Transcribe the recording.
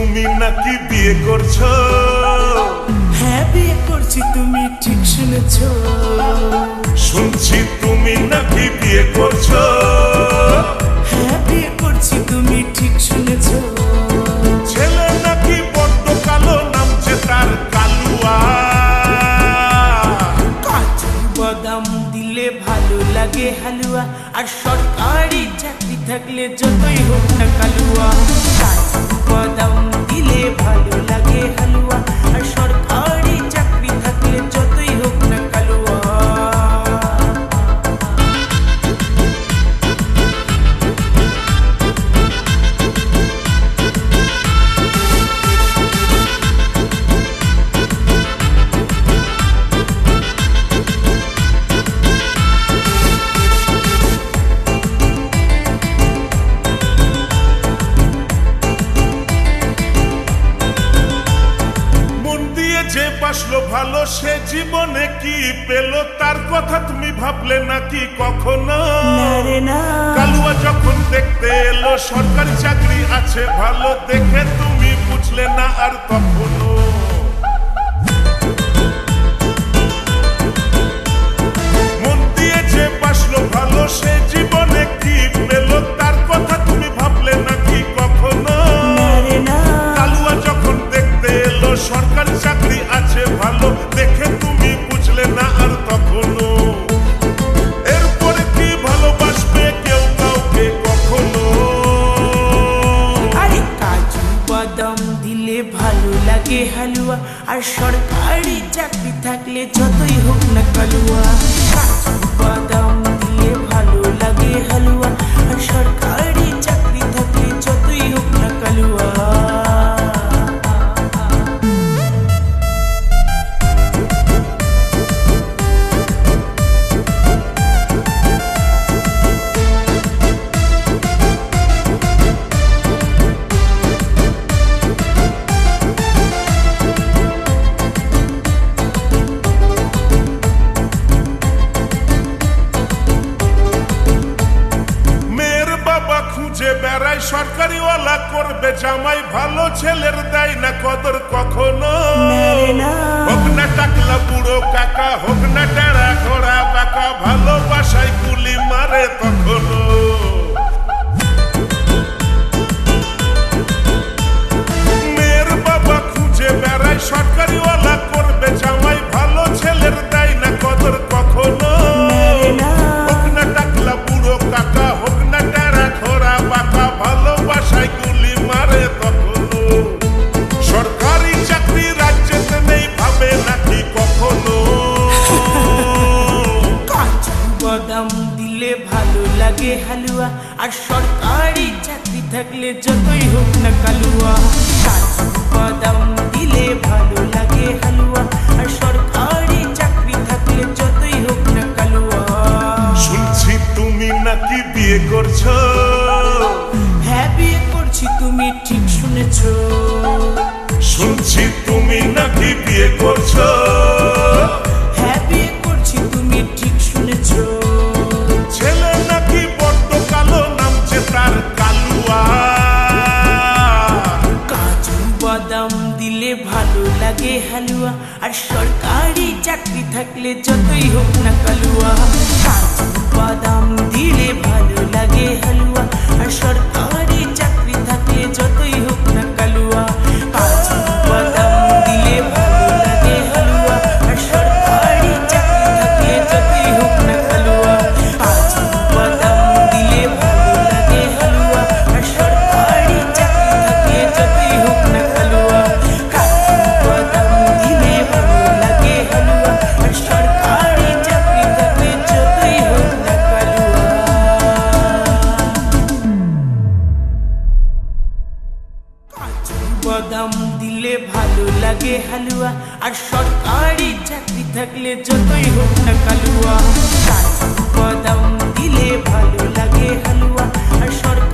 তুমি নাকি বিয়ে করছো? হ্যাঁ বিয়ে করছি, তুমি ঠিক শুনেছো। শুনছি তুমি নাকি বিয়ে করছো? হ্যাঁ বিয়ে করছি, তুমি ঠিক শুনেছো। ছেলে নাকি বড্ড কালো, নামছে তার কালুয়া। কাজু বাদাম দিলে ভালো লাগে হালুয়া, আর সরকারি চাকরি থাকলে যতই হোক না কালুয়া। কাজু বাদাম দিলে ভালো লাগে হালুয়া, আর সরকারি চাকরি থাকলে যতই হোক না কালুয়া। যে বাসলো ভালো সে জীবনে কি পেল, তার কথা তুমি ভাবলে নাকি কখনো? না রে না। কালুয়া যখন দেখতে এলো সরকারি চাকরি আছে ভালো, দেখে তুমি বুঝলে না আর তখনো। মন দিয়ে যে বাসলো ভালো সে জীবনে কি পেল, তার কথা তুমি ভাবলে নাকি কখনো? না রে না। কালুয়া যখন দেখতে এলো সরকারি চাকরি আছে ভালো, দেখে তুমি বুঝলে না আর তখনো। এরপরে কি ভালোবাসবে কেউ কাউকে কখনো? আরে কাজু বাদাম দিলে ভালো লাগে হালুয়া, আর সরকারি চাকরি থাকলে যতই হোক না কালুয়া। কাজু বাদাম দিলে ভালো লাগে হালুয়া, আর সরকারি চাকরি থাকলে যতই হোক না কালুয়া। খুঁজে বেড়াই সরকারিওয়ালা করবে জামাই, ভালো ছেলের দেয় না কদর কখনো। হোক না টাকলা বুড়ো কাকা, হোক না টেরা ঘোড়া বাঁকা, ভালোবাসায় গুলি মারে তখনো। মেয়ের বাবা খুঁজে বেড়াই সরকারিওয়ালা করবে জামাই, ভালো ছেলের দেয় না কদর কখনো। হোক না টাকলা বুড়ো কাকা, হোক না টেরা ঘোড়া বাঁকা, ভালোবাসায় গুলি মারে তখনো। সরকারি চাকরি রাজ্যেতে নেই ভাবে নাকি কখনো? কাজু বাদাম দিলে ভালো লাগে হালুয়া, আর সরকারি চাকরি থাকলে যতই হোক না কালুয়া। কাজু বাদাম দিলে ভালো লাগে হালুয়া, আর সরকারি চাকরি থাকলে যতই হোক না কালুয়া। শুনছি তুমি নাকি বিয়ে করছো? হ্যাঁ বিয়ে করছি, তুমি ঠিক শুনেছো। শুনছি তুমি নাকি বিয়ে করছো? হ্যাঁ বিয়ে করছি, তুমি ঠিক শুনেছো। ছেলে নাকি বড্ড কালো, নামছে তার কালুয়া। কাজু বাদাম দিলে ভালো লাগে হালুয়া, আর সরকারি চাকরি থাকলে যতই হোক না কালুয়া। কাজু বাদাম দিলে ভালো লাগে হালুয়া, আর সরকারি চাকরি থাকলে যতই হোক না কালুয়া। কাজু বাদাম দিলে ভালো লাগে হালুয়া, আর সরকারি চাকরি থাকলে যতই হোক না কালুয়া। কাজু বাদাম দিলে ভালো লাগে হালুয়া, আর সরকারি চাকরি থাকলে যতই হোক না কালুয়া। কাজু বাদাম দিলে ভালো লাগে হালুয়া, আর সরকারি চাকরি থাকলে যতই হোক না কালুয়া। কাজু বাদাম দিলে ভালো লাগে হালুয়া, আর সরকারি চাকরি থাকলে যতই হোক না কালুয়া। কাজু বাদাম দিলে ভালো লাগে হালুয়া, আর সরকারি